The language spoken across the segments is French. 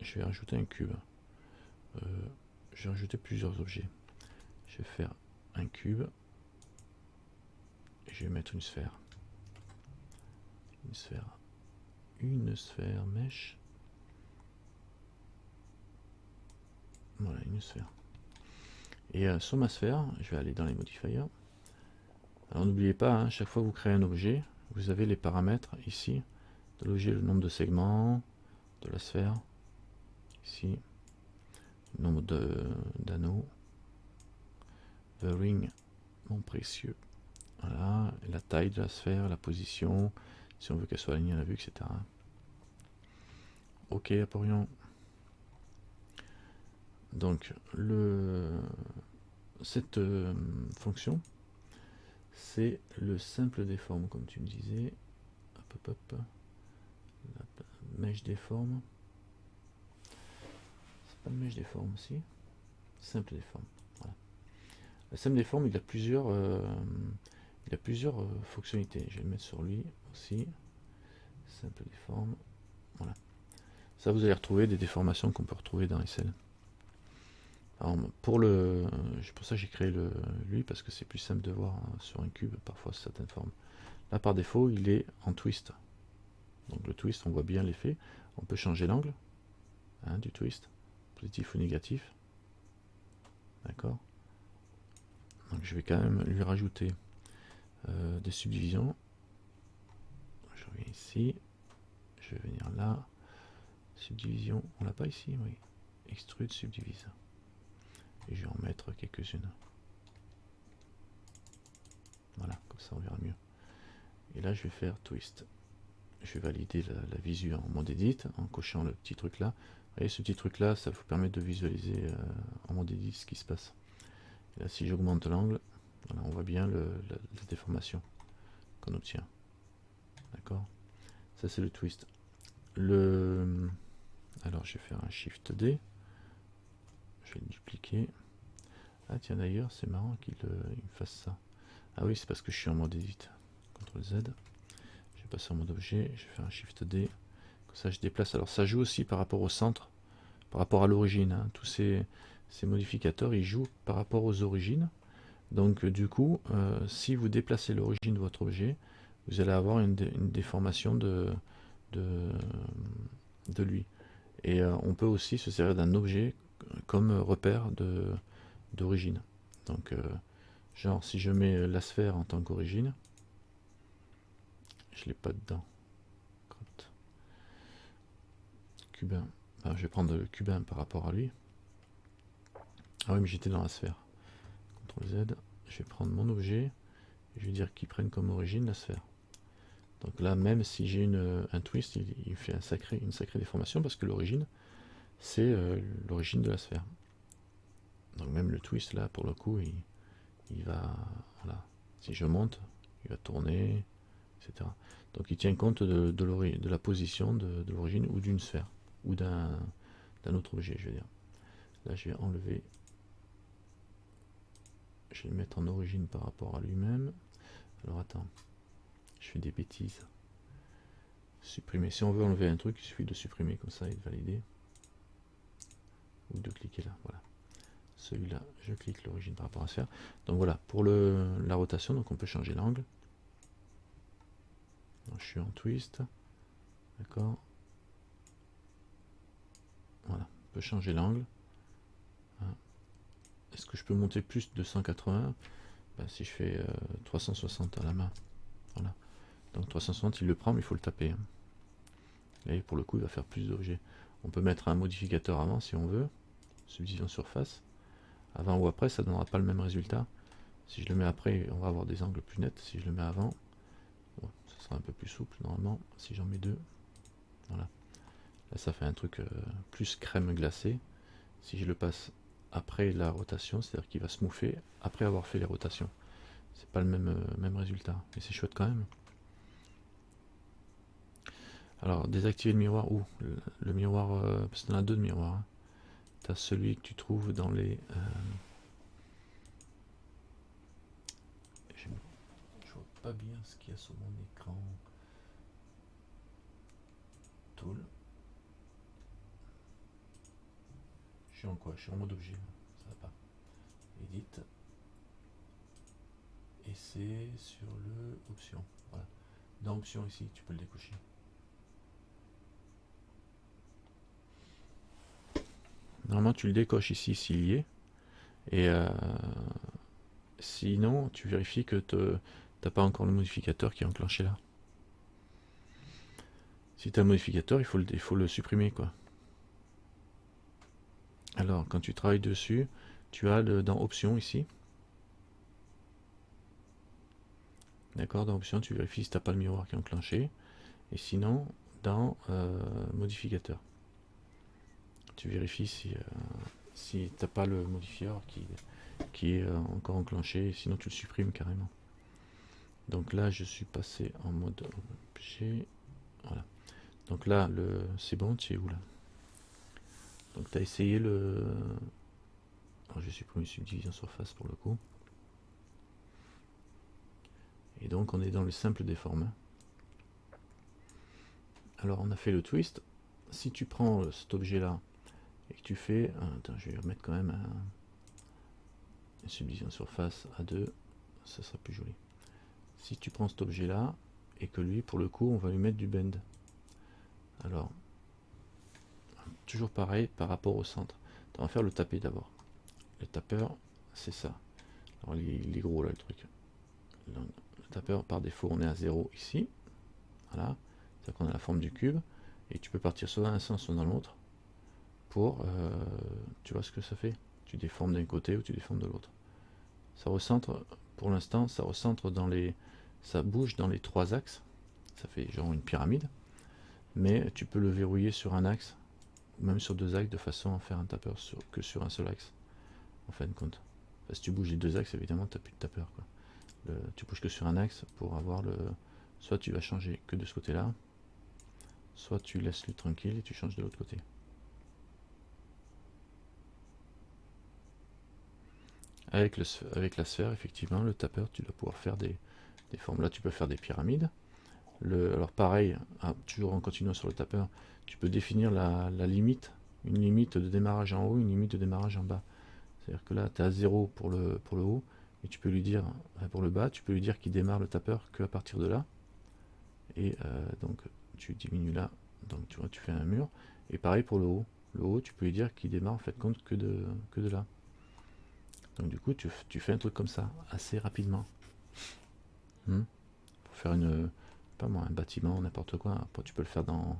je vais rajouter un cube. Je vais rajouter plusieurs objets. Je vais faire un cube. Et je vais mettre une sphère. Une sphère mesh. Voilà, une sphère. Et sur ma sphère, je vais aller dans les modifiers. Alors n'oubliez pas, hein, chaque fois que vous créez un objet, vous avez les paramètres ici. De l'objet, le nombre de segments de la sphère. Ici, le nombre d'anneaux. The ring, mon précieux. Voilà, et la taille de la sphère, la position, si on veut qu'elle soit alignée à la vue, etc. Ok, Aporion. Donc, cette fonction, c'est le simple déforme, comme tu me disais. Hop, hop, hop. La mèche déforme. C'est pas le mèche déforme aussi. Simple déforme. Voilà. Le simple déforme, il a plusieurs fonctionnalités. Je vais le mettre sur lui aussi. Simple déforme. Voilà. Ça, vous allez retrouver des déformations qu'on peut retrouver dans SL. Alors, pour ça que j'ai créé lui, parce que c'est plus simple de voir sur un cube parfois certaines formes. Là, par défaut, il est en twist. Donc le twist, on voit bien l'effet. On peut changer l'angle du twist, positif ou négatif. D'accord. Donc je vais quand même lui rajouter des subdivisions. Je reviens ici. Je vais venir là. Subdivision, on l'a pas ici, oui. Extrude, subdivise. Et je vais en mettre quelques-unes. Voilà, comme ça on verra mieux. Et là je vais faire twist. Je vais valider la visu en mode edit en cochant le petit truc là. Vous voyez, ce petit truc là, ça vous permet de visualiser en mode edit ce qui se passe. Et là, si j'augmente l'angle, voilà, on voit bien la déformation qu'on obtient. D'accord. Ça c'est le twist. Alors je vais faire un Shift D. Je vais le dupliquer. Ah tiens, d'ailleurs c'est marrant qu'il me fasse ça. Ah oui, c'est parce que je suis en mode edit. CTRL Z. Je vais passer en mode objet. Je vais faire un Shift D. Comme ça je déplace. Alors ça joue aussi par rapport au centre, par rapport à l'origine. Hein. Tous ces modificateurs, ils jouent par rapport aux origines. Donc du coup, si vous déplacez l'origine de votre objet, vous allez avoir une déformation de lui. Et on peut aussi se servir d'un objet comme repère d'origine. Donc genre si je mets la sphère en tant qu'origine, je l'ai pas dedans. Cubain. Je vais prendre le cubain par rapport à lui. Ah oui, mais j'étais dans la sphère. CTRL Z. Je vais prendre mon objet. Et je vais dire qu'il prenne comme origine la sphère. Donc là, même si j'ai un twist, il fait une sacrée déformation parce que l'origine, c'est l'origine de la sphère. Donc même le twist là, pour le coup, il va, voilà. Si je monte, il va tourner, etc. Donc il tient compte de la position de l'origine ou d'une sphère ou d'un autre objet, je veux dire. Là, je vais enlever, je vais le mettre en origine par rapport à lui-même. Alors attends, je fais des bêtises. Supprimer. Si on veut enlever un truc, il suffit de supprimer comme ça et de valider. Ou de cliquer là, voilà. Celui-là, je clique l'origine par rapport à sphère. Donc voilà, pour la rotation, donc on peut changer l'angle. Je suis en twist. D'accord. Voilà, on peut changer l'angle. Est-ce que je peux monter plus de 180? Si je fais 360 à la main. Voilà. Donc 360, il le prend, mais il faut le taper. Hein. Et pour le coup, il va faire plus d'objets. On peut mettre un modificateur avant si on veut. Subdivision surface. Avant ou après, ça ne donnera pas le même résultat. Si je le mets après, on va avoir des angles plus nets. Si je le mets avant, bon, ça sera un peu plus souple normalement. Si j'en mets deux, voilà. Là, ça fait un truc plus crème glacée. Si je le passe après la rotation, c'est-à-dire qu'il va se mouffer après avoir fait les rotations. C'est pas le même résultat, mais c'est chouette quand même. Alors, désactiver le miroir, ou le miroir, parce qu'il y en a deux de miroirs. Hein. Tu as celui que tu trouves dans les... je vois pas bien ce qu'il y a sur mon écran. Tool. suis en quoi? Je suis en mode objet. Ça va pas. Edit. Et c'est sur le option. Voilà. Dans option ici, tu peux le décocher. Normalement, tu le décoches ici s'il y est. Et sinon, tu vérifies que tu n'as pas encore le modificateur qui est enclenché là. Si tu as un modificateur, il faut le supprimer, quoi. Alors, quand tu travailles dessus, tu as dans Options ici. D'accord, dans Options, tu vérifies si tu n'as pas le miroir qui est enclenché. Et sinon, dans Modificateur, tu vérifies si tu n'as pas le modifier qui est encore enclenché. Sinon, tu le supprimes carrément. Donc là, je suis passé en mode objet. Voilà. Donc là, c'est bon, tu es où là? Donc tu as essayé le... Alors j'ai supprimé subdivision surface pour le coup. Et donc on est dans le simple déforme. Alors on a fait le twist. Si tu prends cet objet là et que tu fais... Attends, je vais remettre quand même une subdivision surface à 2, ça sera plus joli. Si tu prends cet objet là et que lui pour le coup on va lui mettre du bend. Alors, toujours pareil par rapport au centre. On va faire le tapé d'abord. Le tapeur, c'est ça. Alors il est gros là le truc. Le tapeur par défaut on est à 0 ici. Voilà. C'est-à-dire qu'on a la forme du cube. Et tu peux partir soit dans un sens soit dans l'autre. Pour tu vois ce que ça fait. Tu déformes d'un côté ou tu déformes de l'autre. Ça recentre, pour l'instant, ça recentre dans les. Ça bouge dans les 3 axes. Ça fait genre une pyramide. Mais tu peux le verrouiller sur un axe, ou même sur 2 axes, de façon à faire un tapeur que sur un seul axe. En fin de compte. Si tu bouges les 2 axes, évidemment, tu n'as plus de tapeur, quoi. Tu bouges que sur un axe pour avoir le... Soit tu vas changer que de ce côté-là, soit tu laisses lui tranquille et tu changes de l'autre côté. Avec la sphère, effectivement, le tapeur, tu dois pouvoir faire des formes. Là, tu peux faire des pyramides. Alors pareil, toujours en continuant sur le tapeur, tu peux définir la limite, une limite de démarrage en haut, une limite de démarrage en bas. C'est-à-dire que là, tu es à 0 pour le haut, et tu peux lui dire, pour le bas, tu peux lui dire qu'il démarre le tapeur qu'à partir de là. Et donc, tu diminues là, donc tu vois, tu fais un mur. Et pareil pour le haut. Le haut, tu peux lui dire qu'il démarre en fait compte que de là. Donc du coup, tu fais un truc comme ça, assez rapidement. Pour faire pas moi, un bâtiment, n'importe quoi. Après, tu peux le faire en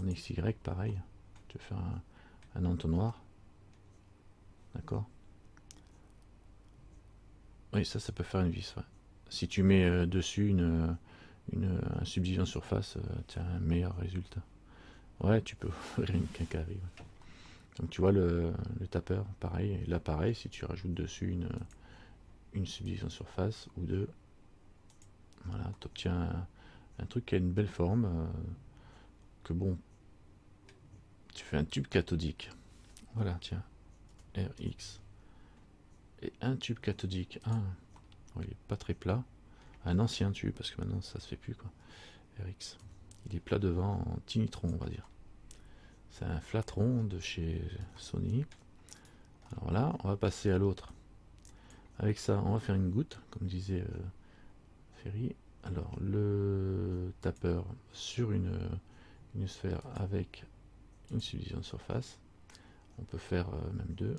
XY, pareil. Tu peux faire un entonnoir. D'accord. Oui, ça peut faire une vis. Ouais. Si tu mets dessus une subdivision surface, tu as un meilleur résultat. Ouais, tu peux ouvrir une quincaillerie. Ouais. Donc tu vois le tapeur, pareil. Et là, pareil, si tu rajoutes dessus une subdivision surface ou deux, voilà, tu obtiens un truc qui a une belle forme. Que bon, tu fais un tube cathodique. Voilà, tiens, RX. Et un tube cathodique. Il est pas très plat. Un ancien tube, parce que maintenant ça se fait plus, quoi. RX. Il est plat devant en Tinitron, on va dire. C'est un flatron de chez Sony. Alors là, on va passer à l'autre. Avec ça, on va faire une goutte, comme disait Ferry. Alors, le tapeur sur une sphère avec une subdivision de surface. On peut faire même deux.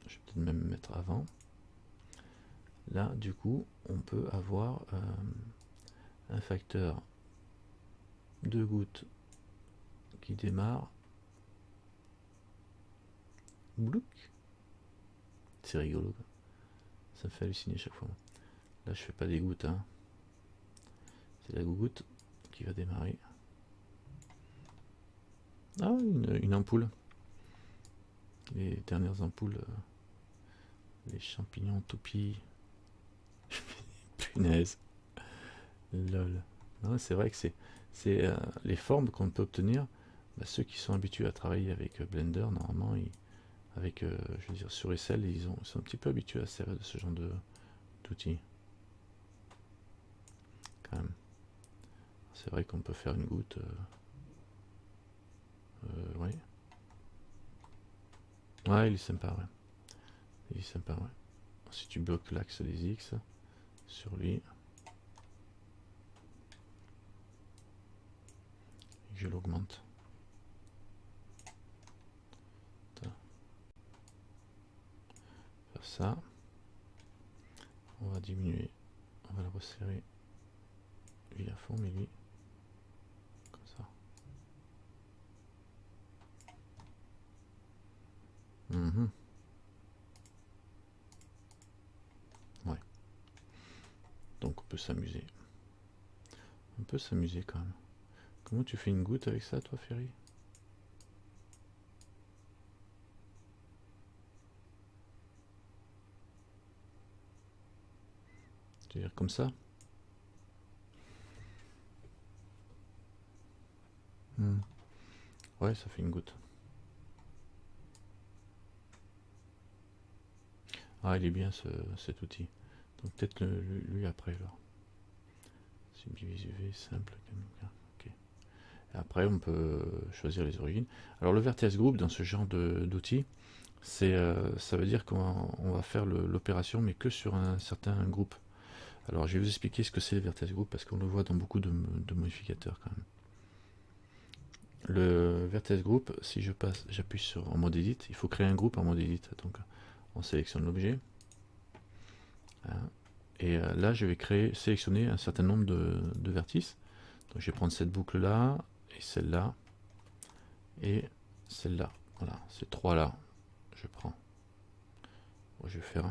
Je vais peut-être même mettre avant. Là, du coup, on peut avoir un facteur de gouttes qui démarre. Blouc. C'est rigolo. Ça me fait halluciner chaque fois. Là, je fais pas des gouttes. Hein. C'est la goutte qui va démarrer. Ah, une ampoule. Les dernières ampoules. Les champignons toupies. Punaise. Lol. Non, c'est vrai que c'est les formes qu'on peut obtenir. Bah, ceux qui sont habitués à travailler avec Blender, normalement, avec, je veux dire, sur Excel, ils sont un petit peu habitués à servir de ce genre d'outils. Quand même. C'est vrai qu'on peut faire une goutte. Oui. Ouais, il est sympa, ouais. Il est sympa, ouais. Si tu bloques l'axe des X sur lui, et que je l'augmente. Faire ça. On va diminuer. On va le resserrer. Lui à fond, mais lui. Comme ça. Ouais. Donc on peut s'amuser. On peut s'amuser quand même. Comment tu fais une goutte avec ça, toi, Ferry? Tu veux dire comme ça? Ouais, ça fait une goutte. Ah, il est bien cet outil. Donc peut-être lui après, alors. Subdivise UV, simple. Ok. Et après, on peut choisir les origines. Alors le vertex group dans ce genre d'outil, ça veut dire qu'on va faire l'opération, mais que sur un certain groupe. Alors je vais vous expliquer ce que c'est le vertex group, parce qu'on le voit dans beaucoup de modificateurs quand même. Le vertex group, si j'appuie sur en mode edit, il faut créer un groupe en mode edit. Donc on sélectionne l'objet. Et là, je vais sélectionner un certain nombre de vertices. Donc je vais prendre cette boucle là, et celle-là, et celle-là. Voilà, ces trois-là, je prends. Bon, je vais faire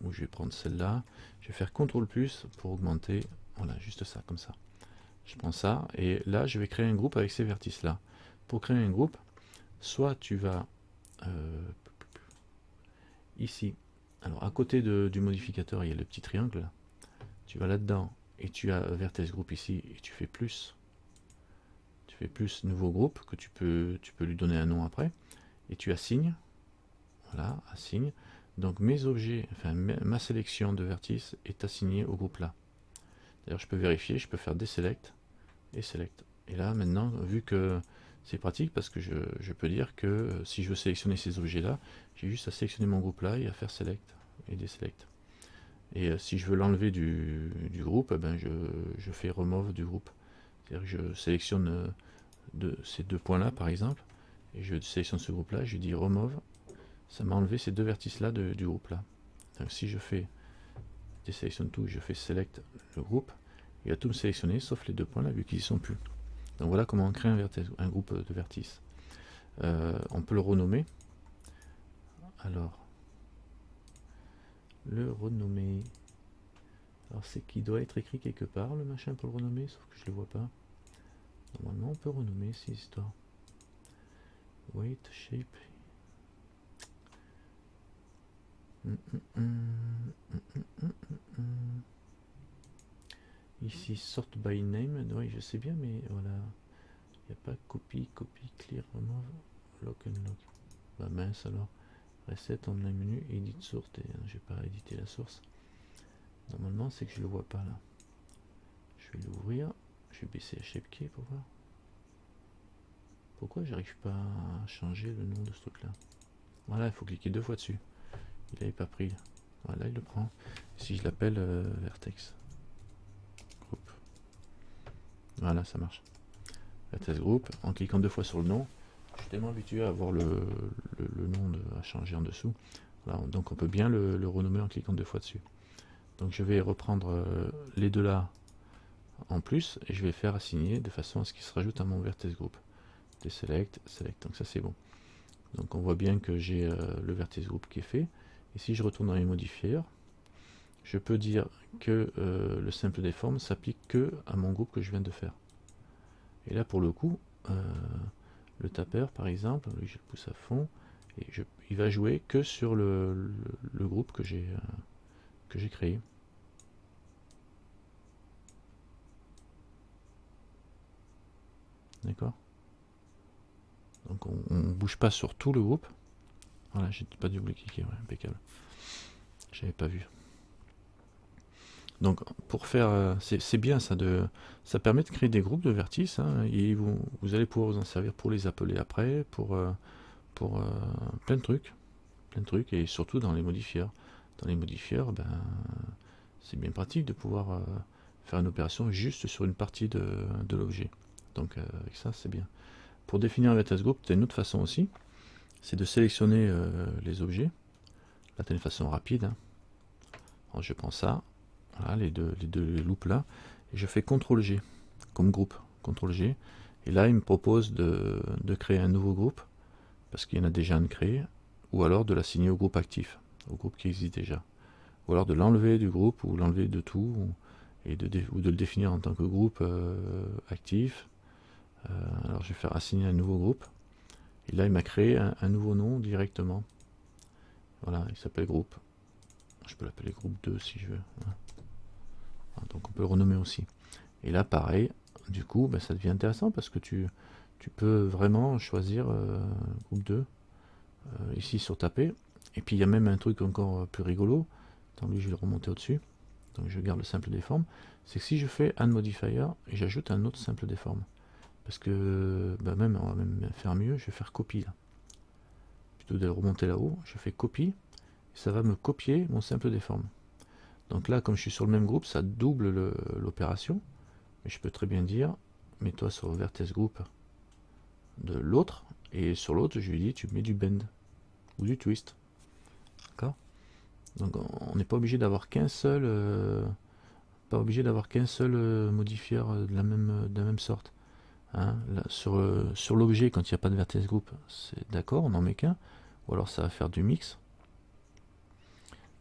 où je vais prendre celle-là. Je vais faire CTRL plus pour augmenter. Voilà, juste ça, comme ça. Je prends ça, et là, je vais créer un groupe avec ces vertices-là. Pour créer un groupe, soit tu vas ici. Alors, à côté du modificateur, il y a le petit triangle. Là. Tu vas là-dedans, et tu as vertex group ici, et tu fais plus. Tu fais plus nouveau groupe, que tu peux lui donner un nom après. Et tu assignes. Voilà, assigne. Donc mes objets, enfin ma sélection de vertices est assignée au groupe là. D'ailleurs, je peux vérifier, je peux faire deselect et select. Et là, maintenant, vu que c'est pratique, parce que je peux dire que si je veux sélectionner ces objets-là, j'ai juste à sélectionner mon groupe là et à faire select et deselect. Et si je veux l'enlever du groupe, ben je fais remove du groupe. C'est-à-dire que je sélectionne ces deux points-là, par exemple, et je sélectionne ce groupe-là, je dis remove, ça m'a enlevé ces deux vertices-là du groupe-là. Donc si je désélectionne tout, je fais select le groupe, il va tout me sélectionner, sauf les deux points là, vu qu'ils n'y sont plus. Donc voilà comment on crée un groupe de vertices. On peut le renommer. Alors, le renommer. Alors c'est qu'il doit être écrit quelque part, le machin pour le renommer, sauf que je le vois pas. Normalement, on peut renommer ces histoires. Weight, shape. Ici, sort by name. Oui, je sais bien, mais voilà. Il n'y a pas copy, clear, remove, lock and lock. Bah mince alors. Reset, online menu, edit source. Je vais pas éditer la source. Normalement, c'est que je le vois pas là. Je vais l'ouvrir. Je vais baisser la shape key pour voir. Pourquoi j'arrive pas à changer le nom de ce truc là? Voilà, il faut cliquer deux fois dessus. Il n'avait pas pris. Voilà, il le prend. Si je l'appelle vertex group. Voilà, ça marche. Vertex group. En cliquant deux fois sur le nom, je suis tellement habitué à avoir le nom à changer en dessous. Voilà, donc on peut bien le renommer en cliquant deux fois dessus. Donc je vais reprendre les deux là en plus et je vais faire assigner de façon à ce qu'il se rajoute à mon vertex group. Deselect, select, donc ça c'est bon. Donc on voit bien que j'ai le vertex group qui est fait. Et si je retourne dans les modifiers, je peux dire que le simple des formes s'applique que à mon groupe que je viens de faire. Et là pour le coup, le tapeur par exemple, lui je le pousse à fond, et il va jouer que sur le groupe que j'ai créé. D'accord? Donc on ne bouge pas sur tout le groupe. Voilà, j'ai pas dû cliquer, ouais, impeccable. J'avais pas vu. Donc pour faire, c'est bien ça, ça permet de créer des groupes de vertices, hein, et vous allez pouvoir vous en servir pour les appeler après, pour pour plein de trucs, et surtout dans les modifieurs. Dans les modifieurs, ben, c'est bien pratique de pouvoir faire une opération juste sur une partie de l'objet. Donc avec ça, c'est bien. Pour définir un vertex group, tu as une autre façon aussi, c'est de sélectionner les objets. Là, tu as une façon rapide. Hein. Alors, je prends ça, voilà, les deux loops là, et je fais CTRL-G comme groupe. CTRL-G. Et là, il me propose de créer un nouveau groupe, parce qu'il y en a déjà un de créé, ou alors de l'assigner au groupe actif, au groupe qui existe déjà. Ou alors de l'enlever du groupe, ou l'enlever de tout, ou de le définir en tant que groupe actif. Alors je vais faire assigner un nouveau groupe. Et là, il m'a créé un nouveau nom directement. Voilà, il s'appelle groupe. Je peux l'appeler groupe 2 si je veux. Donc on peut le renommer aussi. Et là, pareil, du coup, ben, ça devient intéressant parce que tu peux vraiment choisir groupe 2 ici sur taper. Et puis il y a même un truc encore plus rigolo. Attends, lui, je vais le remonter au-dessus. Donc je garde le simple déforme. C'est que si je fais add modifier et j'ajoute un autre simple déforme, parce que ben même, on va même faire mieux, je vais faire copie là. Plutôt que de le remonter là-haut, je fais copie, et ça va me copier mon simple déforme. Donc là, comme je suis sur le même groupe, ça double l'opération. Mais je peux très bien dire, mets-toi sur le vertex group de l'autre, et sur l'autre, je lui dis, tu mets du bend ou du twist. D'accord? Donc on n'est pas obligé d'avoir qu'un seul, modifieur de la même sorte. Hein, là, sur l'objet, quand il n'y a pas de vertex group, c'est d'accord, on n'en met qu'un. Ou alors ça va faire du mix.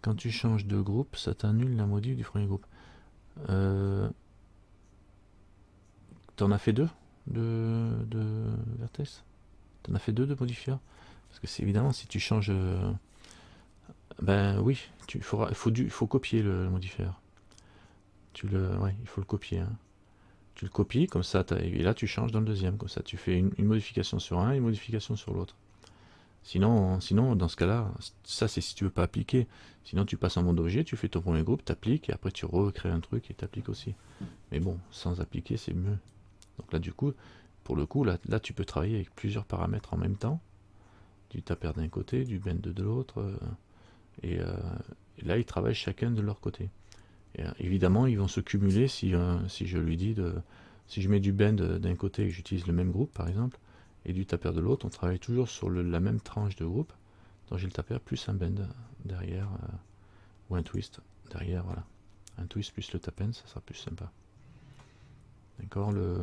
Quand tu changes de groupe, ça t'annule la modif du premier groupe. T'en as fait deux de vertex? T'en as fait deux de modifieurs? Parce que c'est évidemment, si tu changes... ben oui, il faut copier le modifieur. Ouais, il faut le copier. Hein. Tu le copies, comme ça, et là tu changes dans le deuxième. Comme ça, tu fais une modification sur un et une modification sur l'autre. Sinon, dans ce cas-là, ça c'est si tu veux pas appliquer. Sinon, tu passes en mode objet, tu fais ton premier groupe, tu appliques, et après tu recrées un truc et tu appliques aussi. Mais bon, sans appliquer, c'est mieux. Donc là, du coup, pour le coup, là tu peux travailler avec plusieurs paramètres en même temps. Du taper d'un côté, du bend de l'autre. Et là, ils travaillent chacun de leur côté. Et, évidemment, ils vont se cumuler si je lui dis si je mets du bend d'un côté et que j'utilise le même groupe, par exemple, et du taper de l'autre, on travaille toujours sur la même tranche de groupe. Donc j'ai le taper plus un bend derrière, ou un twist derrière, voilà. Un twist plus le tapen, ça sera plus sympa. D'accord, le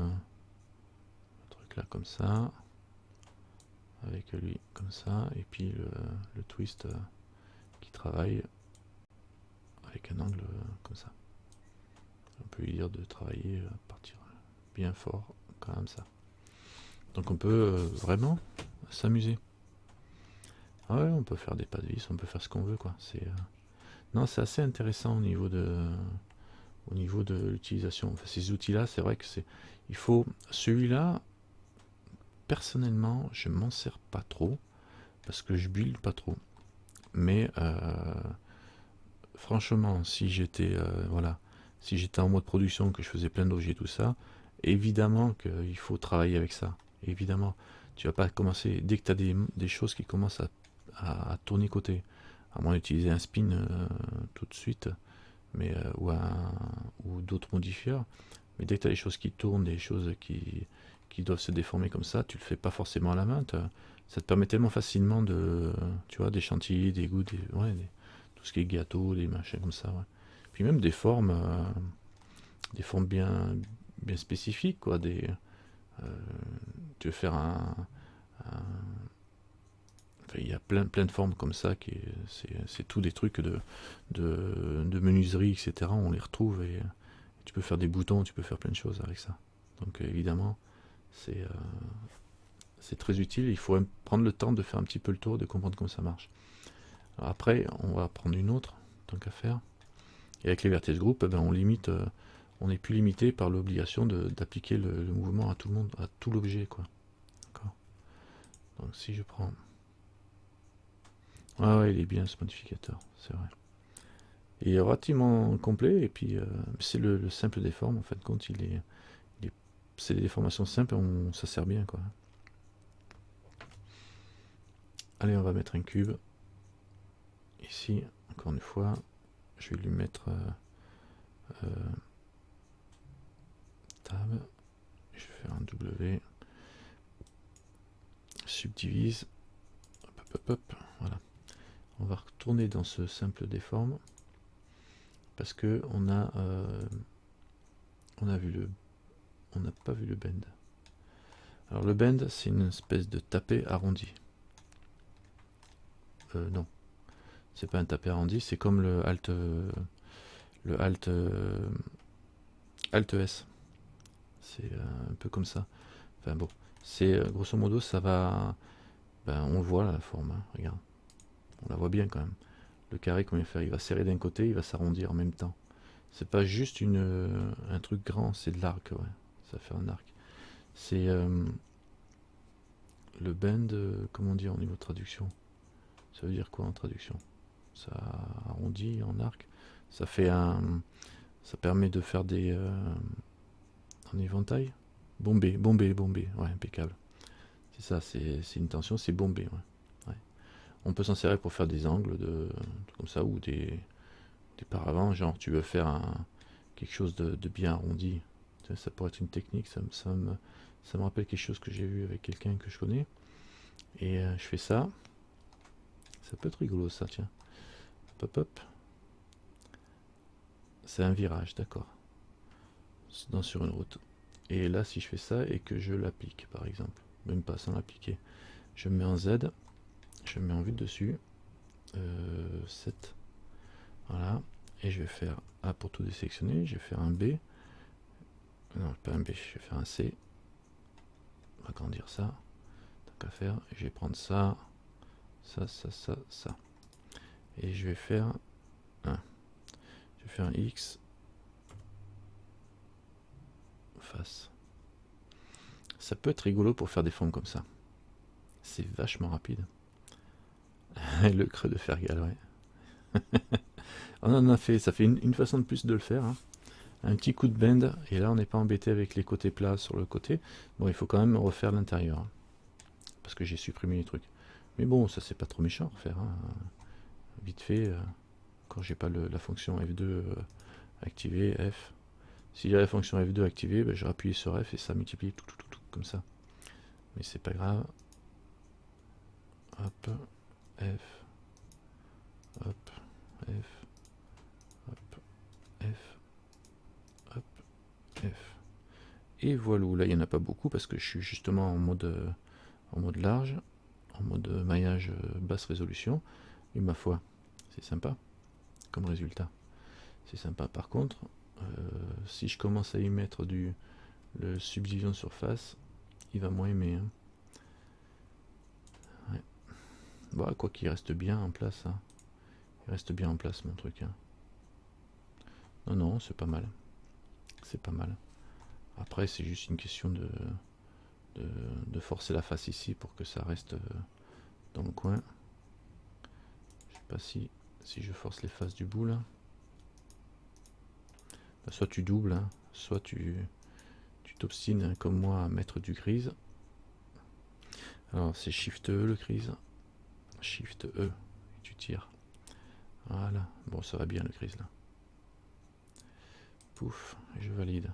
truc là comme ça, avec lui comme ça, et puis le twist qui travaille avec un angle comme ça. On peut lui dire de travailler à partir bien fort, comme ça. Donc on peut vraiment s'amuser. Ah ouais, on peut faire des pas de vis, on peut faire ce qu'on veut, quoi. Non, c'est assez intéressant au niveau de l'utilisation. Enfin, ces outils-là, c'est vrai que il faut celui-là. Personnellement, je m'en sers pas trop parce que je build pas trop. Mais franchement, si j'étais en mode production, que je faisais plein d'objets, tout ça, évidemment qu'il faut travailler avec ça. Évidemment, tu vas pas commencer dès que tu as des choses qui commencent à tourner côté, à moins d'utiliser un spin tout de suite, mais ou d'autres modifieurs. Mais dès que tu as des choses qui tournent, des choses qui doivent se déformer comme ça, tu le fais pas forcément à la main. Ça te permet tellement facilement des chantilly, des goûts, tout ce qui est gâteau, des machins comme ça. Ouais. Puis même des formes bien spécifiques, quoi. Tu veux faire il y a plein de formes comme ça, c'est tout des trucs de menuiserie, etc. On les retrouve et tu peux faire des boutons, tu peux faire plein de choses avec ça. Donc évidemment, c'est très utile. Il faut prendre le temps de faire un petit peu le tour, de comprendre comment ça marche. Alors après, on va prendre une autre, tant qu'à faire. Et avec les vertex group, on n'est plus limité par l'obligation d'appliquer le mouvement à tout le monde, à tout l'objet, quoi. D'accord. Donc si je prends... Ah ouais, il est bien ce modificateur, c'est vrai. Il est relativement complet, et puis c'est le simple déforme, en fin de compte, c'est des déformations simples, ça sert bien, quoi. Allez, on va mettre un cube. Ici, encore une fois, je vais lui mettre tab. Je vais faire un W. Subdivise. Hop, hop, hop, hop. Voilà. On va retourner dans ce simple déforme parce que on a vu le, on n'a pas vu le bend. Alors le bend, c'est une espèce de tapé arrondi. Non, c'est pas un tapé arrondi, c'est comme le alt S. C'est un peu comme ça. Enfin bon, c'est grosso modo ça va. Ben, on le voit là, la forme. Hein, regarde, on la voit bien quand même. Le carré qu'on vient faire, il va serrer d'un côté, il va s'arrondir en même temps. C'est pas juste un truc grand, c'est de l'arc, ouais. Ça fait un arc. C'est le bend, comment dire au niveau de traduction. Ça veut dire quoi en traduction? Ça arrondit en arc. Ça fait ça permet de faire des en éventail. Bombé, ouais, impeccable. C'est ça, c'est une tension, c'est bombé, ouais. Ouais. On peut s'en servir pour faire des angles comme ça ou des paravents, genre tu veux faire quelque chose de bien arrondi. Ça pourrait être une technique, ça me rappelle quelque chose que j'ai vu avec quelqu'un que je connais. Et je fais ça. Ça peut être rigolo ça, tiens. Hop hop. C'est un virage, d'accord. Sur une route. Et là, si je fais ça et que je l'applique, par exemple, même pas sans l'appliquer, je me mets en Z, je me mets en vue dessus, 7, voilà, et je vais faire A pour tout désélectionner, je vais faire un B, non, pas un B, je vais faire un C, on va agrandir ça, tant qu'à faire, je vais prendre ça, ça, et je vais faire un X, face. Ça peut être rigolo pour faire des formes comme ça. C'est vachement rapide. Le creux de Fergal, ouais. On en a fait, ça fait une façon de plus de le faire. Hein. Un petit coup de bend, et là on n'est pas embêté avec les côtés plats sur le côté. Bon, il faut quand même refaire l'intérieur. Hein, parce que j'ai supprimé les trucs. Mais bon, ça c'est pas trop méchant à refaire. Hein. Vite fait, quand j'ai pas la fonction F2 activée, F. Si j'ai la fonction F2 activée, ben, je rappuie sur F et ça multiplie tout, comme ça. Mais c'est pas grave. Hop, F, hop, F, hop, F, hop, F. Et voilà, là il n'y en a pas beaucoup parce que je suis justement en mode large, en mode maillage basse résolution. Et ma foi, c'est sympa comme résultat. C'est sympa. Par contre, si je commence à y mettre le subdivision surface, il va moins aimer. Hein. Ouais. Bon, quoi qu'il reste bien en place. Hein. Il reste bien en place mon truc. Hein. Non, c'est pas mal. C'est pas mal. Après, c'est juste une question de forcer la face ici pour que ça reste dans le coin. Je sais pas si je force les faces du bout là. Bah, soit tu doubles, hein, soit tu t'obstines hein, comme moi à mettre du grise. Alors c'est Shift E le grise. Shift E. Et tu tires. Voilà. Bon, ça va bien le grise là. Pouf, je valide.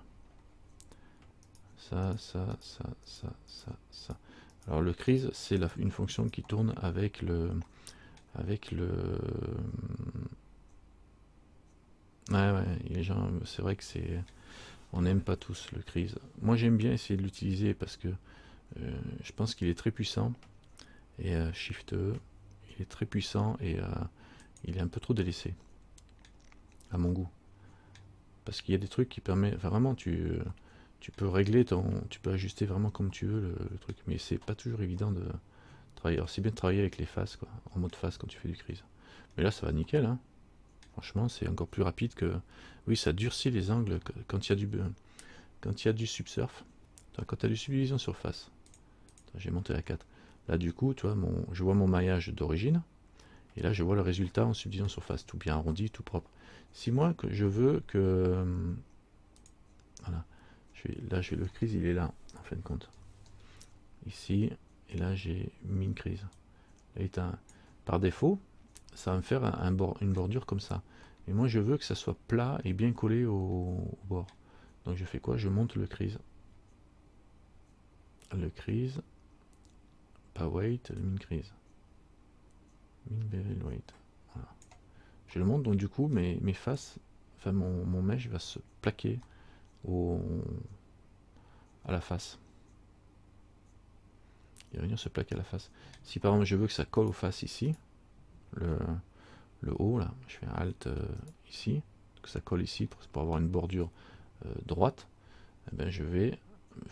Ça. Alors le crise, c'est une fonction qui tourne avec le... Ouais, les gens, c'est vrai que c'est... On n'aime pas tous le crise. Moi j'aime bien essayer de l'utiliser parce que je pense qu'il est très puissant. Et Shift E, il est très puissant et il est un peu trop délaissé. À mon goût. Parce qu'il y a des trucs qui permettent... Enfin, vraiment, tu peux régler tu peux ajuster vraiment comme tu veux le truc, mais c'est pas toujours évident de travailler. Alors c'est bien de travailler avec les faces, quoi, en mode face quand tu fais du crise. Mais là ça va nickel, hein. Franchement c'est encore plus rapide que. Oui, ça durcit les angles quand il y a du subsurf. Quand tu as du subdivision surface. J'ai monté à 4. Là du coup, tu vois, je vois mon maillage d'origine, et là je vois le résultat en subdivision surface, tout bien arrondi, tout propre. Si moi que je veux que. Voilà. Là, le crise, il est là, en fin de compte. Ici, et là, j'ai mis une crise. par défaut, ça va me faire une bordure comme ça. Et moi, je veux que ça soit plat et bien collé au bord. Donc, je fais quoi? Je monte le crease. Le crease, pas weight, le min crease. Min bevel weight. Voilà. Je le monte, donc du coup, mes faces, enfin mon mesh va se plaquer à la face. Il va venir se plaquer à la face. Si par exemple je veux que ça colle aux faces ici, le haut là, je fais un Alt ici, que ça colle ici pour avoir une bordure droite, eh ben, je vais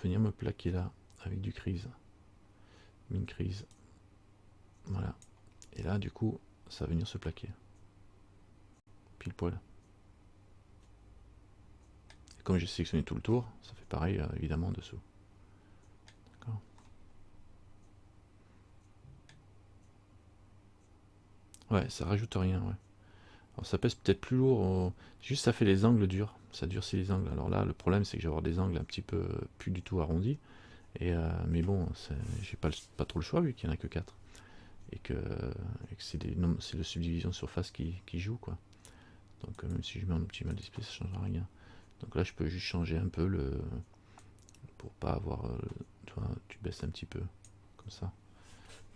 venir me plaquer là avec du crease. Min crease. Voilà. Et là du coup, ça va venir se plaquer. Pile poil. Et comme j'ai sélectionné tout le tour, ça fait pareil évidemment dessous. D'accord. Ouais, ça rajoute rien, ouais. Alors ça pèse peut-être plus lourd, juste ça fait les angles durs, ça durcit les angles. Alors là, le problème c'est que je vais avoir des angles un petit peu plus du tout arrondis. Mais bon, j'ai pas trop le choix vu qu'il n'y en a que 4. Et que c'est le subdivision surface qui joue, quoi. Donc même si je mets en optimal display, ça ne change rien. Donc là, je peux juste changer un peu pour pas avoir... tu vois, tu baisses un petit peu, comme ça.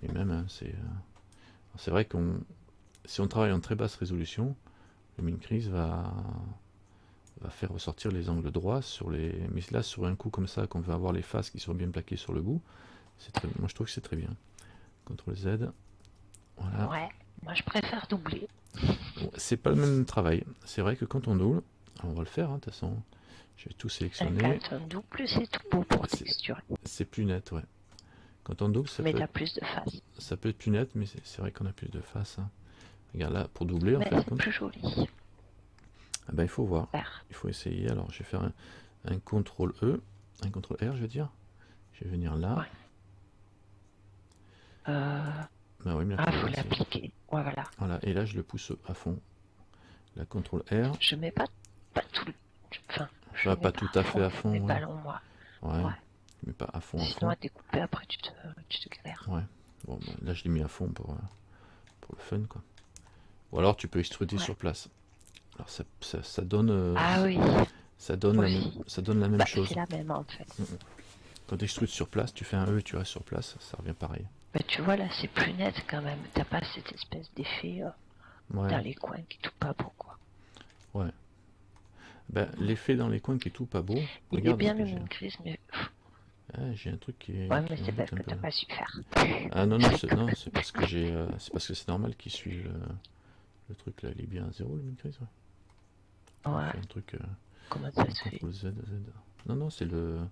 Et même, hein, c'est vrai si on travaille en très basse résolution, le min crease va faire ressortir les angles droits mais là, sur un coup comme ça, qu'on veut avoir les faces qui sont bien plaquées sur le bout, moi je trouve que c'est très bien. CTRL Z. Voilà. Ouais, moi je préfère doubler. Bon, c'est pas le même travail. C'est vrai que quand on double, on va le faire, hein, de toute façon. Je vais tout sélectionner. Quand on double, c'est tout beau pour texturer. C'est plus net, ouais. Quand on double, mais t'as plus de faces. Ça peut être plus net, mais c'est vrai qu'on a plus de faces. Hein. Regarde là, pour doubler, mais en fait. C'est plus joli. Ah ben, il faut voir. Vert. Il faut essayer. Alors, je vais faire un CTRL E, un CTRL R, je veux dire. Je vais venir là. Ouais. Bah oui, faut l'appliquer. Ouais, voilà. Voilà, et là, je le pousse à fond. La CTRL R. Je mets pas tout le... Enfin, pas tout à fait à fond. Mais ballon, moi. Ouais. Mais pas à fond. Sinon, à découper, après, tu te galères. Ouais. Bon, bah, là, je l'ai mis à fond pour le fun, quoi. Ou alors, tu peux extruder sur place. Alors, ça donne... ah oui. Ça donne la même chose. C'est la même, en fait. Quand tu extrudes sur place, tu fais un E et tu restes sur place, ça revient pareil. Mais tu vois, là, c'est plus net, quand même. T'as pas cette espèce d'effet dans les coins qui est tout pas beau, quoi. Ouais. Ben, l'effet dans les coins qui est tout pas beau. Il est bien le min crease, mais... Ah, j'ai un truc qui est... Ouais, mais c'est parce que t'as pas su faire. Ah non, c'est parce que c'est parce que c'est normal qu'il suive le truc là, il est bien à 0 le min crease, ouais. Ouais. Un truc... Comment ça se fait? Z. Non, c'est le...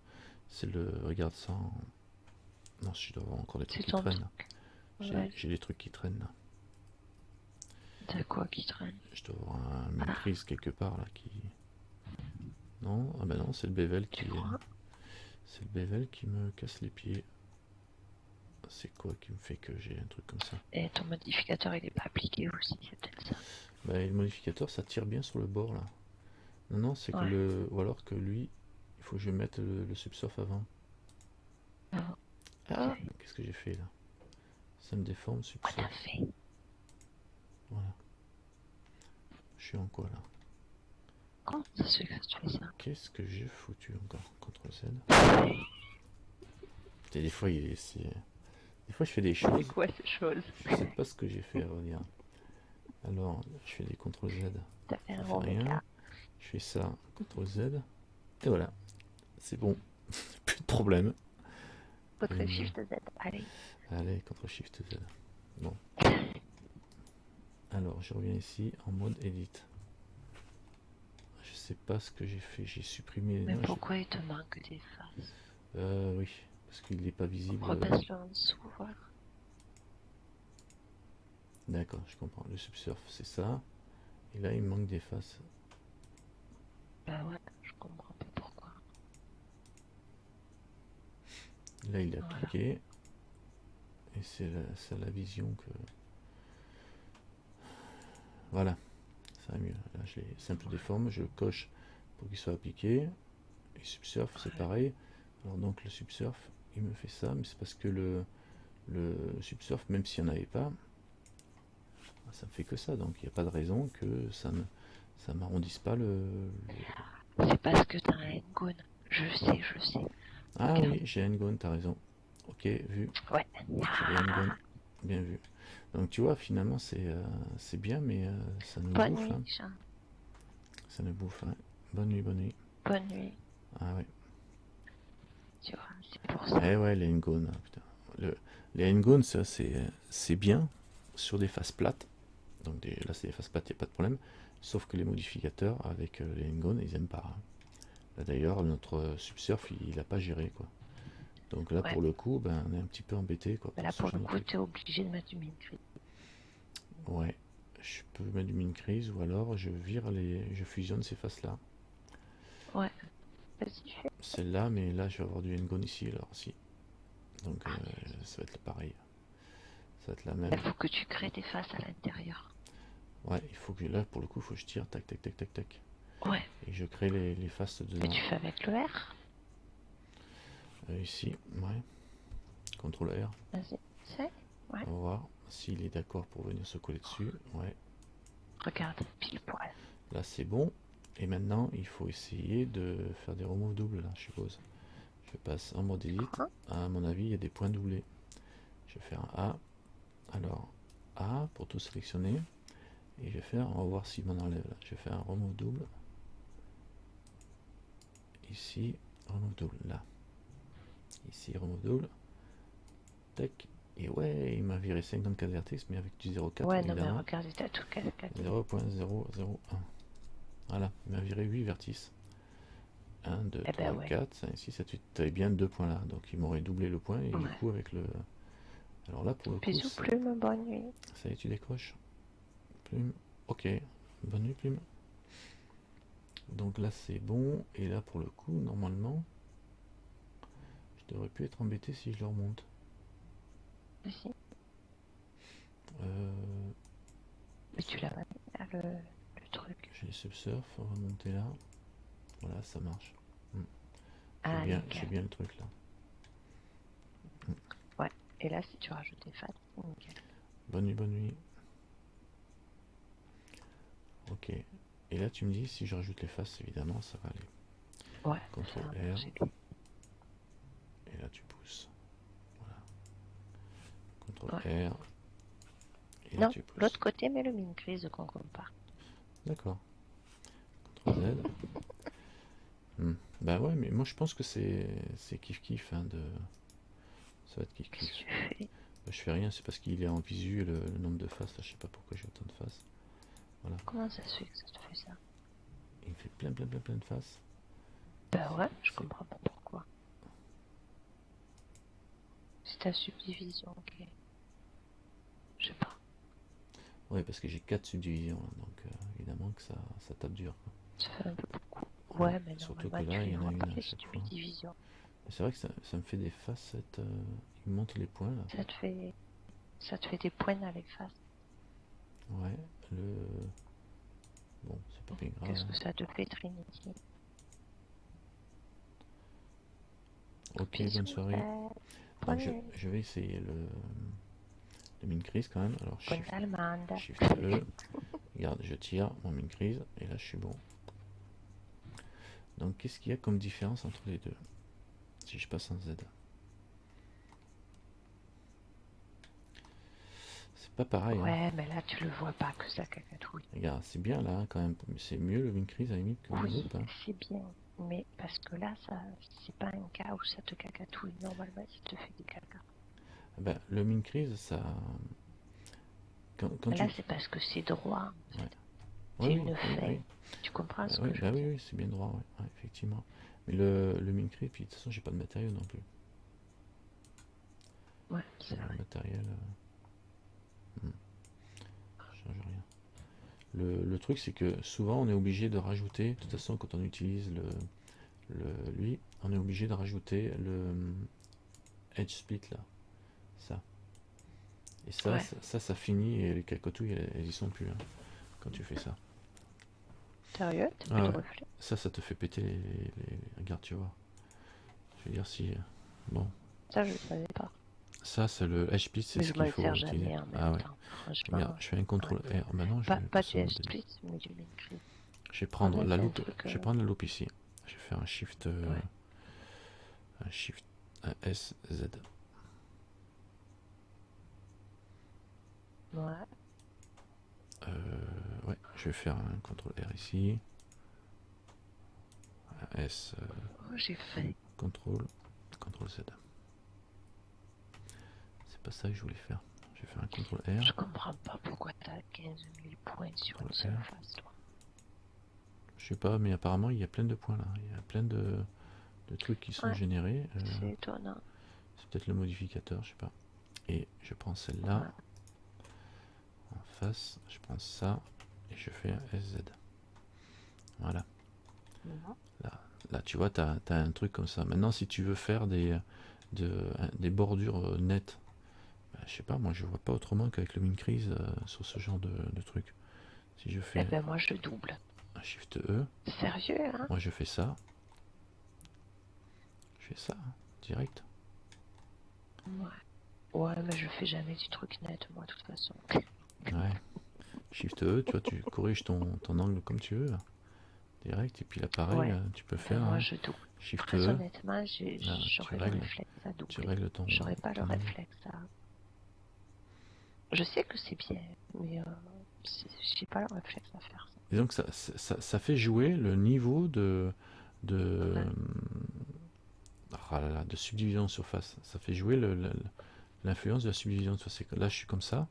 Regarde ça en... Non, je dois avoir encore des trucs qui traînent. J'ai des trucs qui traînent là. T'as quoi qui traîne? Je dois avoir un min crease quelque part là qui... Non, ah ben non, c'est le bevel qui... C'est le bevel qui me casse les pieds. C'est quoi qui me fait que j'ai un truc comme ça? Et ton modificateur il est pas appliqué aussi, c'est peut-être ça. Bah, le modificateur ça tire bien sur le bord là. Non, c'est que ou alors que lui, il faut que je mette le subsurf avant. Ah, qu'est-ce que j'ai fait là? Ça me déforme subsurf. Quoi t'as fait? Voilà. Je suis en quoi là? Comment ça se fait que tu fais ça? Qu'est-ce que j'ai foutu encore? CTRL Z. Et des fois, des fois je fais des choses. C'est quoi ces choses? Je sais pas ce que j'ai fait à revenir. Alors, je fais des CTRL Z. T'as fait un gros rien. Je fais ça, CTRL Z. Et voilà. C'est bon. Plus de problème. CTRL Shift Z. Allez. Allez, CTRL Shift Z. Bon. Alors, je reviens ici en mode Edit. Je sais pas ce que j'ai fait. J'ai supprimé. Mais pourquoi il te manque des faces? Oui. Parce qu'il n'est pas visible. Repasse-le en dessous, voilà. D'accord, je comprends. Le subsurf, c'est ça. Et là, il me manque des faces. Bah ouais, je comprends pas pourquoi. Là, il est appliqué. Et c'est la vision que... Voilà. Ça va mieux. Là, je l'ai simple déforme. Je le coche pour qu'il soit appliqué. Et subsurf, c'est pareil. Alors donc, le subsurf, il me fait ça. Mais c'est parce que le le subsurf, même s'il n'y en avait pas, ça ne fait que ça. Donc il n'y a pas de raison que ça m'arrondisse pas C'est parce que t'as un Ngon. Je sais. Ah Regarde. oui, j'ai Ngon, t'as raison. Ok, vu. Ouais. J'ai Ngon, bien vu. Donc tu vois, finalement, c'est bien, mais ça nous Bonne bouffe. nuit, Hein. chat. Ça nous bouffe. Hein. Bonne nuit, bonne nuit. Bonne nuit. Ah ouais. Tu vois, c'est pour ça. Eh ouais, les Ngon. Hein, putain. Les Ngon, ça, c'est bien sur des faces plates. Donc là, c'est des faces plates, il n'y a pas de problème. Sauf que les modificateurs avec les Ngon, ils aiment pas. Hein. Là, d'ailleurs, notre subsurf, il n'a pas géré, quoi. Donc là, Ouais. pour le coup, ben, on est un petit peu embêté, quoi. Là, pour le coup, t'es obligé de mettre du mine-gris. Ouais, je peux mettre du mine-crise ou alors je je fusionne ces faces-là. Ouais, vas-y, fais. Celle-là, mais là, je vais avoir du Ngon ici, alors si. Donc ça va être pareil. Ça va être la même. Il faut que tu crées des faces à l'intérieur. Ouais, il faut que là, pour le coup, il faut que je tire, tac, tac, tac, tac, tac. Ouais. Et je crée les faces dedans. Que tu fais avec le R. Ici, ouais. CTRL R. Vas-y, c'est. Ouais. On va voir s'il est d'accord pour venir se coller dessus. Ouais. Regarde, pile poil. Là, c'est bon. Et maintenant, il faut essayer de faire des remove doubles, là, je suppose. Je passe en mode edit. À mon avis, il y a des points doublés. Je vais faire un A. Alors, A pour tout sélectionner. Et je vais faire, on va voir s'il m'en enlève là. Je vais faire un remove double. Ici, remove double, là. Ici, remove double. Tac. Et ouais, il m'a viré 54 vertex, mais avec du 0,4. Ouais, non, mais regarde, t'as tout calculé. 0.001. Voilà, il m'a viré 8 vertices. 1, 2, 3, 4, 5, 6, 7, 8. Tu avais bien 2 points là, donc il m'aurait doublé le point, et du coup, avec le. Alors là, pour le coup. Bisous, Plume, bonne nuit. Ça y est, tu décroches. Plume. Ok, bonne nuit, Plume. Donc là, c'est bon, et là, pour le coup, normalement, je devrais plus être embêté si je le remonte. Si. Mais tu l'as mis là, le truc. J'ai subsurf, on va monter là. Voilà, ça marche. Ah, j'ai bien le truc là. Ouais, et là, si tu rajoutes des faces, nickel. Bonne nuit, bonne nuit. Ok. Et là, tu me dis, si je rajoute les faces, évidemment, ça va aller. Ouais. CTRL R. Et là, tu pousses. Voilà. CTRL R. Et là, non, tu pousses. L'autre côté, mais le mine grise qu'on compare. D'accord. CTRL Z. Bah ouais, mais moi je pense que c'est kiff-kiff. Hein, ça va être kiff-kiff. Bah, je fais rien, c'est parce qu'il est en visu le nombre de faces. Là, je sais pas pourquoi j'ai autant de faces. Voilà. Comment ça se fait que ça te fait ça? Il fait plein de faces. Bah ouais, je comprends pas pourquoi. C'est ta subdivision, ok. Je sais pas. Ouais, parce que j'ai 4 subdivisions, là, donc évidemment que ça tape dur. Quoi. Ça fait un peu beaucoup. Ouais, mais surtout normalement, que là, tu il y en a une pas à les chaque fois. subdivisions. C'est vrai que ça me fait des facettes. Il monte les points là. Ça te fait des points dans les faces. Ouais, bon, c'est pas bien grave. Qu'est-ce que ça te fait, Trinity? Ok, Bisous, bonne soirée. Donc, je vais essayer le mine crise quand même. Alors, shift E. Regarde, je tire mon mine crise et là je suis bon. Donc, qu'est-ce qu'il y a comme différence entre les deux si je passe en Z? C'est pas pareil. Ouais, hein. mais là tu le vois pas que ça cacatouille. Regarde, c'est bien là quand même. C'est mieux le mine crise à la limite que oui, l'autre. Hein. C'est bien. Mais parce que là, c'est pas un cas où ça te cacatouille. Normalement, ça te fait des cacas. Ben, le mine crise, ça. Quand là, c'est parce que c'est droit. En fait. Ouais. C'est une feuille. Tu comprends ce que je veux dire? Oui, c'est bien droit, ouais, effectivement. Mais le mine crise, puis de toute façon, j'ai pas de matériel non plus. Ouais, c'est vrai. Le matériel. Change rien. Le truc, c'est que souvent, on est obligé de rajouter. De toute façon, quand on utilise lui, on est obligé de rajouter le edge split là. Ça. Et ça, ouais. ça finit et les cacotouilles, elles y sont plus. Hein, quand tu fais ça. Sérieux? T'as plus de reflet? Ça te fait péter les... Regarde, tu vois. Je veux dire, si... Bon. Ça, je ne savais pas. Ça, c'est le H-split, c'est Mais ce je qu'il m'en faut sers utiliser. jamais en Ah même ouais. temps. Bien, Franchement, je fais un contrôle ouais. R. Maintenant, je Pas, vais pas passer du en mode split, mais du Linktree. Je vais Ah, prendre mais la c'est un loupe. truc. Je vais prendre la loupe ici. Je vais faire Ouais. un shift, un S, Z. Ouais. Ouais, je vais faire un contrôle R ici. Un S, Oh, j'ai fait. contrôle Z. C'est pas ça que je voulais faire. Je vais faire un contrôle R. Je comprends pas pourquoi t'as 15 000 points sur une seule face, toi. Je sais pas, mais apparemment il y a plein de points là. Il y a plein de trucs qui sont générés. C'est étonnant. C'est peut-être le modificateur, je sais pas. Et je prends celle-là. Ouais. En face, je prends ça. Et je fais un SZ. Voilà. Là, tu vois, tu as un truc comme ça. Maintenant, si tu veux faire des bordures nettes, bah, je sais pas, moi je vois pas autrement qu'avec le Mincrease sur ce genre de truc. Si je fais Eh ben moi je double. un Shift E, Sérieux, hein? moi je fais ça. Je fais ça, direct. Ouais. Ouais, mais je fais jamais du truc net, moi, de toute façon. Ouais. Shift E, tu vois, tu corriges ton angle comme tu veux. Direct, et puis là pareil, Ouais. tu peux faire Moi je double. Shift Très E. honnêtement, j'aurais le réflexe à doubler. Tu règles ton. J'aurais pas le ton angle. réflexe à. Je sais que c'est bien, mais j'ai pas le réflexe à faire ça. Disons que ça fait jouer le niveau de Ouais. ah là là, de subdivision de surface. Ça fait jouer l'influence de la subdivision de surface. Là, je suis comme ça.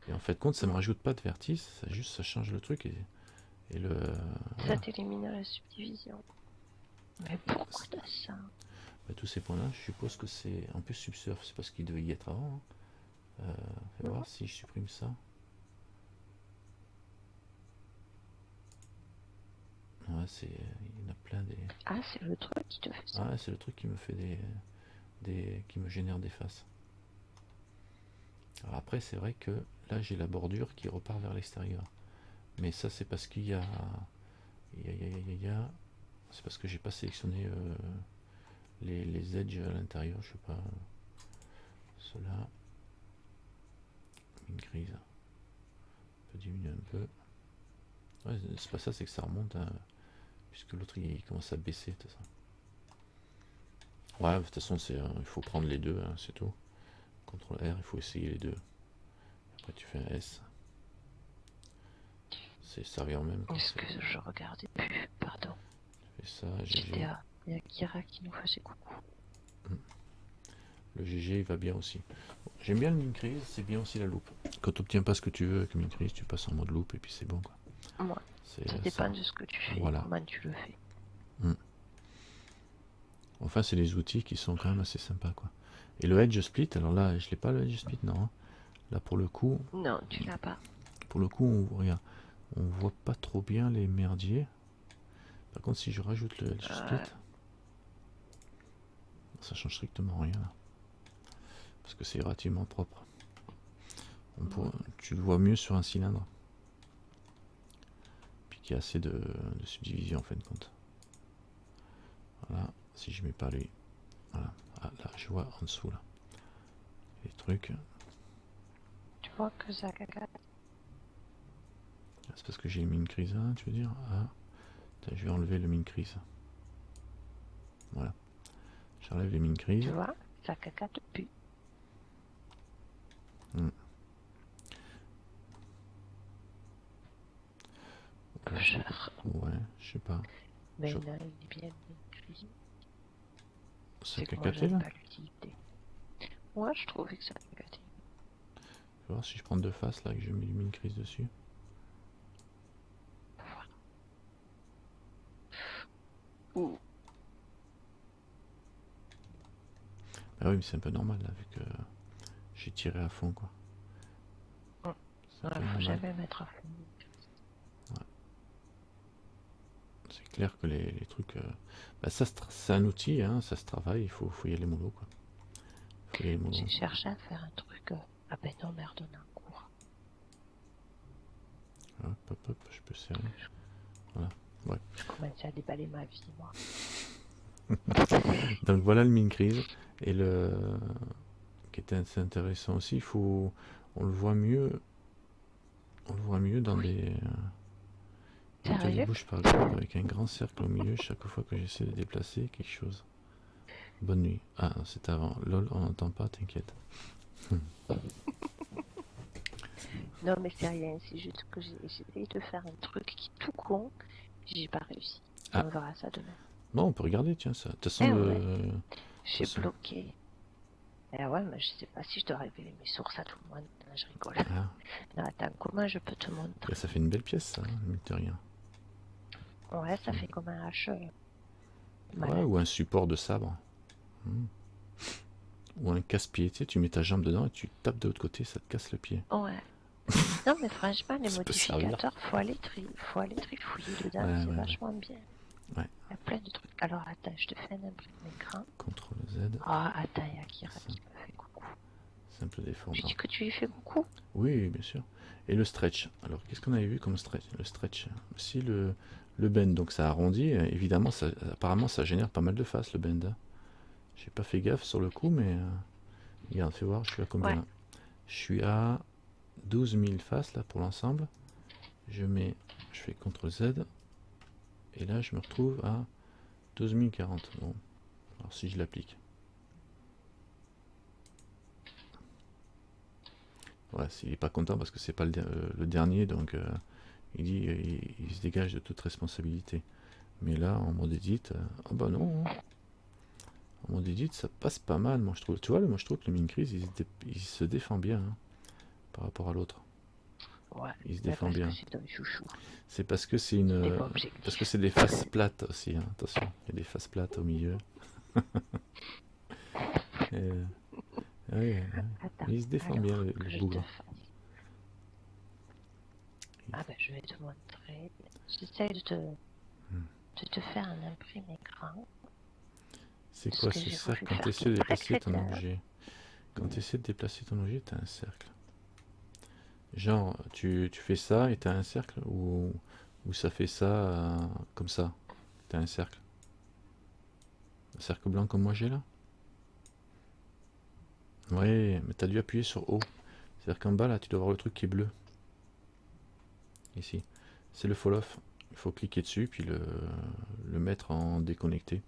Et en fait, compte, ça me rajoute pas de vertice. Ça change le truc et le. Ça Voilà. t'élimine la subdivision. Mais pourquoi t'as ça? Bah, tous ces points-là, je suppose que c'est un peu subsurf. C'est parce qu'il devait y être avant. Fais voir si je supprime ça. Ouais, il y en a plein des. Ah, c'est le truc qui te fait ça. Ah, c'est le truc qui me fait qui me génère des faces. Alors après, c'est vrai que là, j'ai la bordure qui repart vers l'extérieur. Mais ça, c'est parce qu'il y a, c'est parce que j'ai pas sélectionné les edges à l'intérieur. Je sais pas. Cela, une grise. On peut diminuer un peu. Ouais, c'est pas ça, c'est que ça remonte, hein, puisque l'autre il commence à baisser, tout ça. Ouais, de toute façon, il faut prendre les deux, hein, c'est tout. CTRL R, il faut essayer les deux. Après, tu fais un S. Ça revient au même. Est-ce que je regardais plus? Pardon. Tu fais ça, GG. GTA. Il y a Kira qui nous faisait coucou. Le GG, il va bien aussi. Bon, j'aime bien le Mincrease, c'est bien aussi la loupe. Quand tu n'obtiens pas ce que tu veux avec le Mincrease, tu passes en mode loupe et puis c'est bon, quoi. Moi, ça dépend de ce que tu fais, voilà. comment tu le fais. Enfin, c'est des outils qui sont quand même assez sympas, quoi. Et le Edge Split, alors là, je l'ai pas le Edge Split, non. Hein. Là, pour le coup... Non, tu l'as pas. Pour le coup, regarde, on voit pas trop bien les merdiers. Par contre, si je rajoute le Edge Split, ça change strictement rien, là. Parce que c'est relativement propre. Tu le vois mieux sur un cylindre. Puis qu'il y a assez de subdivision en fin de compte. Voilà, si je mets pas lui. Voilà, ah, là je vois en dessous là. Les trucs. Tu vois que ça caca. C'est parce que j'ai mis une crise, hein, tu veux dire? Ah, je vais enlever le Mincrease. Voilà. J'enlève les Mincrease. Tu vois, ça caca te pue. Ouais, je sais pas. Mais là, il est bien écrit. Ça cacaté là? Moi, je trouvais que ça cacaté. Je vais voir si je prends deux faces là, que je mets du Mincrease dessus. Voilà. Ouh. Bah oui, mais c'est un peu normal là, vu que j'ai tiré à fond, quoi. Faut jamais mettre à fond. Ouais. C'est clair que les trucs... bah ça, c'est un outil, hein, ça se travaille, il faut y aller mollo, quoi. J'ai cherché à faire un truc... Ah ben non, merde, on a un cours. Hop, hop, je peux serrer. Voilà, ouais. Je commençais à déballer ma vie, moi. Donc voilà le Mincrease. Et qui est assez intéressant aussi, on le voit mieux, dans des... Quand je Sérieux? bouge par exemple avec un grand cercle au milieu chaque fois que j'essaie de déplacer quelque chose. Bonne nuit. Ah, c'est avant. Lol, on n'entend pas, t'inquiète. Non, mais c'est rien, c'est juste que j'ai essayé de faire un truc qui est tout con, j'ai pas réussi. Ah, On verra ça demain. bon, on peut regarder, tiens, ça. De toute façon, Eh ouais, de j'ai toute façon- bloqué. Eh ouais, mais je sais pas si je dois révéler mes sources à tout le monde. Non, je rigole. Ah, Non, attends, comment je peux te bah, montrer? ça fait une belle pièce, ça, mine de rien. Ouais, ça fait comme un hache Ouais, malin. ou un support de sabre. Hmm. Ou un casse-pied, tu sais, tu mets ta jambe dedans et tu tapes de l'autre côté, ça te casse le pied. Ouais. Non, mais franchement, les Ça peut servir. modificateurs, faut aller trifouiller dedans, Ouais, c'est ouais, vachement bien. ouais. Il y a plein de trucs. Alors, attends, je te fais un imprimé d'écran. CTRL Z, Ah, attends, il y a Kira qui me fait coucou. simple Tu déformant. dis que tu lui fais coucou? Oui, bien sûr. Et le stretch. Alors, qu'est-ce qu'on avait vu comme stretch? Le stretch. Si le bend, donc ça arrondit, évidemment, apparemment, ça génère pas mal de faces, le bend. Hein. J'ai pas fait gaffe sur le coup, mais regarde, fais voir, je suis à combien Ouais. là? Je suis à 12 000 faces là pour l'ensemble. Je fais CTRL Z, et là je me retrouve à 12 040. Bon, alors si je l'applique. Voilà, s'il est pas content parce que c'est pas le dernier, donc il dit il se dégage de toute responsabilité. Mais là, en mode edit, ah bah non, hein. En mode edit, ça passe pas mal, moi je trouve. Tu vois, moi je trouve que le Mincrease, il se défend bien hein, par rapport à l'autre. Ouais. Il se Mais défend parce bien. que c'est un chouchou. C'est parce que c'est T'es une. pas objectif. Parce que c'est des faces plates aussi, hein. Attention, il y a des faces plates au milieu. Et, ouais, ouais. Attends. Il se défend Alors, bien le que je te bougre. fasse. Ah ben, je vais te montrer. J'essaie de te faire un imprimé écran. C'est Ce quoi que ce j'ai cercle voulu quand faire tu qui essaies de est très déplacer ton crétin. objet? Quand tu essaies de déplacer ton objet, tu as un cercle. Genre, tu fais ça et tu as un cercle ou ça fait ça comme ça? Tu as un cercle. Un cercle blanc comme moi j'ai là? Ouais, mais tu as dû appuyer sur O. C'est-à-dire qu'en bas là, tu dois voir le truc qui est bleu. Ici. C'est le fall off. Il faut cliquer dessus puis le mettre en déconnecté.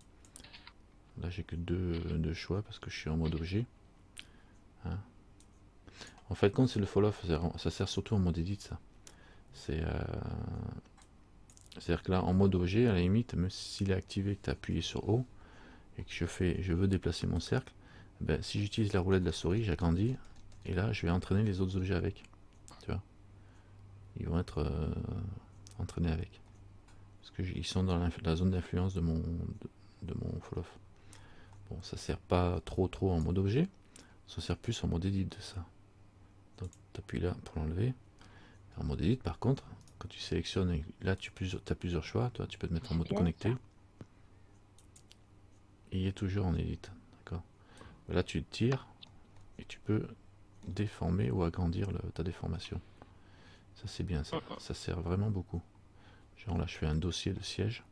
Là, j'ai que deux choix parce que je suis en mode objet. Hein. En fait, quand c'est le fall off, ça sert surtout en mode edit, ça. C'est-à-dire que là, en mode objet, à la limite, même s'il est activé, que tu as appuyé sur O et que je veux déplacer mon cercle, ben, si j'utilise la roulette de la souris, j'agrandis et là, je vais entraîner les autres objets avec. Tu vois, ils vont être entraînés avec. Parce qu'ils sont dans la zone d'influence de mon fall off. Bon, ça sert pas trop en mode objet, ça sert plus en mode edit de ça. Donc tu appuies là pour l'enlever. En mode edit par contre, quand tu sélectionnes, là tu as plusieurs choix, toi tu peux te mettre en mode connecté. Ça. Et il est toujours en edit, d'accord. Là tu tires et tu peux déformer ou agrandir ta déformation. Ça c'est bien ça, ça sert vraiment beaucoup. Genre là je fais un dossier de siège.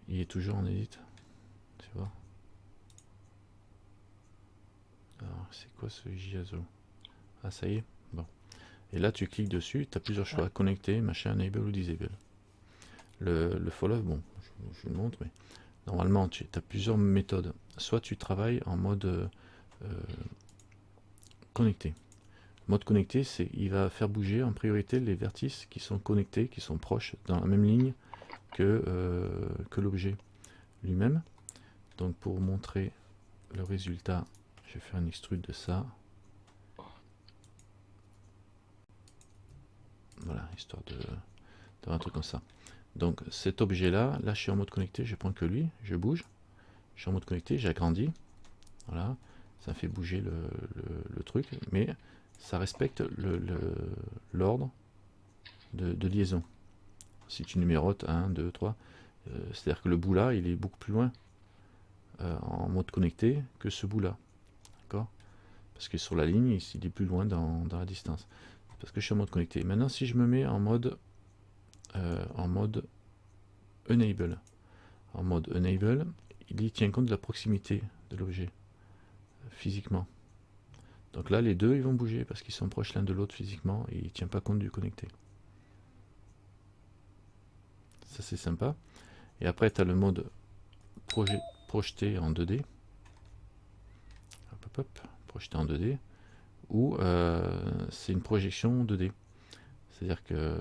Il est toujours en edit, tu vois. Alors c'est quoi ce JASO? Ah ça y est, bon. Et là tu cliques dessus, tu as plusieurs choix, connecter, machin, enable ou disable. Le follow, bon, je le montre, mais normalement tu as plusieurs méthodes. Soit tu travailles en mode connecté. Mode connecté, c'est il va faire bouger en priorité les vertices qui sont connectés, qui sont proches, dans la même ligne que l'objet lui-même. Donc pour montrer le résultat, je vais faire un extrude de ça. Voilà, histoire d'avoir un truc comme ça. Donc cet objet là, je suis en mode connecté, je prends que lui, je bouge, je suis en mode connecté, j'agrandis, voilà, ça fait bouger le truc, mais ça respecte l'ordre de liaison. Si tu numérotes 1, 2, 3, c'est-à-dire que le bout là, il est beaucoup plus loin en mode connecté que ce bout là, d'accord? Parce que sur la ligne, il est plus loin dans la distance. Parce que je suis en mode connecté. Maintenant, si je me mets en mode enable, il tient compte de la proximité de l'objet. physiquement. Donc là, les deux, ils vont bouger parce qu'ils sont proches l'un de l'autre physiquement et il ne tient pas compte du connecté. Ça, c'est sympa. Et après, tu as le mode projeté en 2D. Hop, hop, hop, projeté en 2D. Ou c'est une projection 2D. C'est-à-dire que...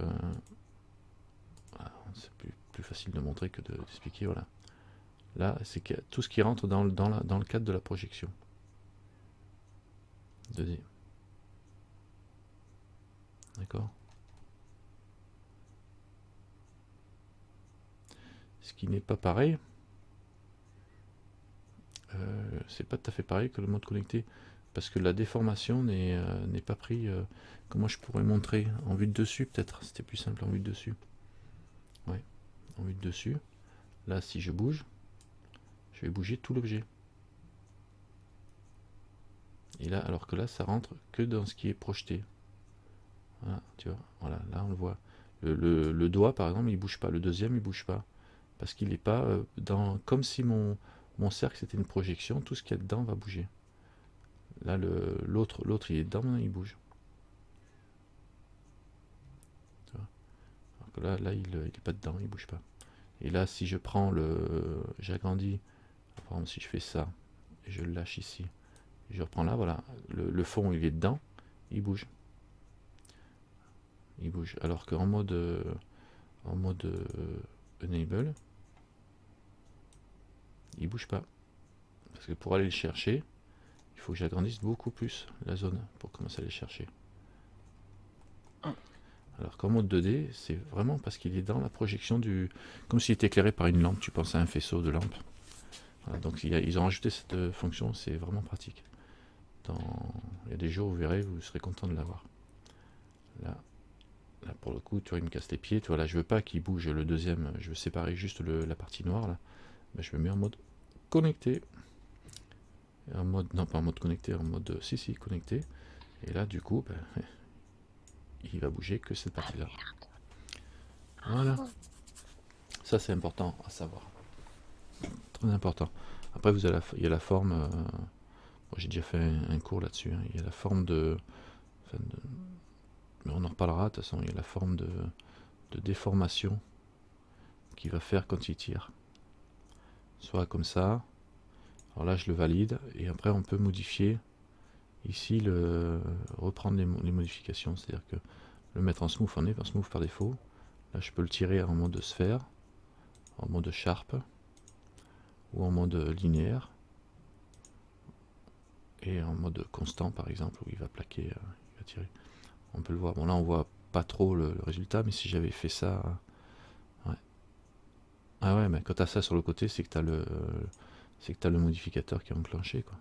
Voilà, c'est plus facile de montrer que d'expliquer. Voilà. Là, c'est tout ce qui rentre dans le cadre de la projection 2D. D'accord. Ce qui n'est pas pareil, c'est pas tout à fait pareil que le mode connecté, parce que la déformation n'est pas pris. Comment je pourrais montrer en vue de dessus, peut-être c'était plus simple en vue de dessus. Ouais, en vue de dessus. Là, si je bouge, je vais bouger tout l'objet. Et là, alors que là, ça rentre que dans ce qui est projeté. Voilà, tu vois, voilà, là on le voit. Le doigt, par exemple, il bouge pas. Le deuxième, il bouge pas. Parce qu'il n'est pas dans... Comme si mon cercle c'était une projection, tout ce qu'il y a dedans va bouger. Là, l'autre il est dedans, maintenant il bouge. Alors que là il n'est pas dedans, il bouge pas. Et là, si je prends j'agrandis, par exemple, si je fais ça, et je le lâche ici, et je reprends là, voilà, le fond il est dedans, il bouge. Il bouge. Alors qu'en mode enable, il bouge pas. Parce que pour aller le chercher, il faut que j'agrandisse beaucoup plus la zone pour commencer à les chercher. Alors qu'en mode 2D, c'est vraiment parce qu'il est dans la projection comme s'il était éclairé par une lampe, tu penses à un faisceau de lampe. Voilà, donc ils ont rajouté cette fonction, c'est vraiment pratique. Il y a des jours où vous verrez, vous serez content de l'avoir. Là pour le coup, tu vois, il me casse les pieds. Tu vois, là je veux pas qu'il bouge le deuxième, je veux séparer juste la partie noire là. Ben, je me mets en mode connecté. En mode, non pas en mode connecté, en mode si connecté. Et là du coup, ben, il va bouger que cette partie là. Voilà. Ça c'est important à savoir. Très important. Après il y a la forme. Bon, j'ai déjà fait un cours là-dessus. Hein. Il y a la forme mais on en reparlera. De toute façon, il y a la forme de déformation qu'il va faire quand il tire. Soit comme ça. Alors là, je le valide. Et après, on peut modifier ici, reprendre les modifications. C'est-à-dire que le mettre en smooth, on est en smooth par défaut. Là, je peux le tirer en mode sphère, en mode sharp, ou en mode linéaire, et en mode constant, par exemple, où il va plaquer, il va tirer. On peut le voir. Bon, là, on voit pas trop le résultat, mais si j'avais fait ça... Ouais. Ah ouais, mais quand tu as ça sur le côté, c'est que tu as le modificateur qui est enclenché, quoi.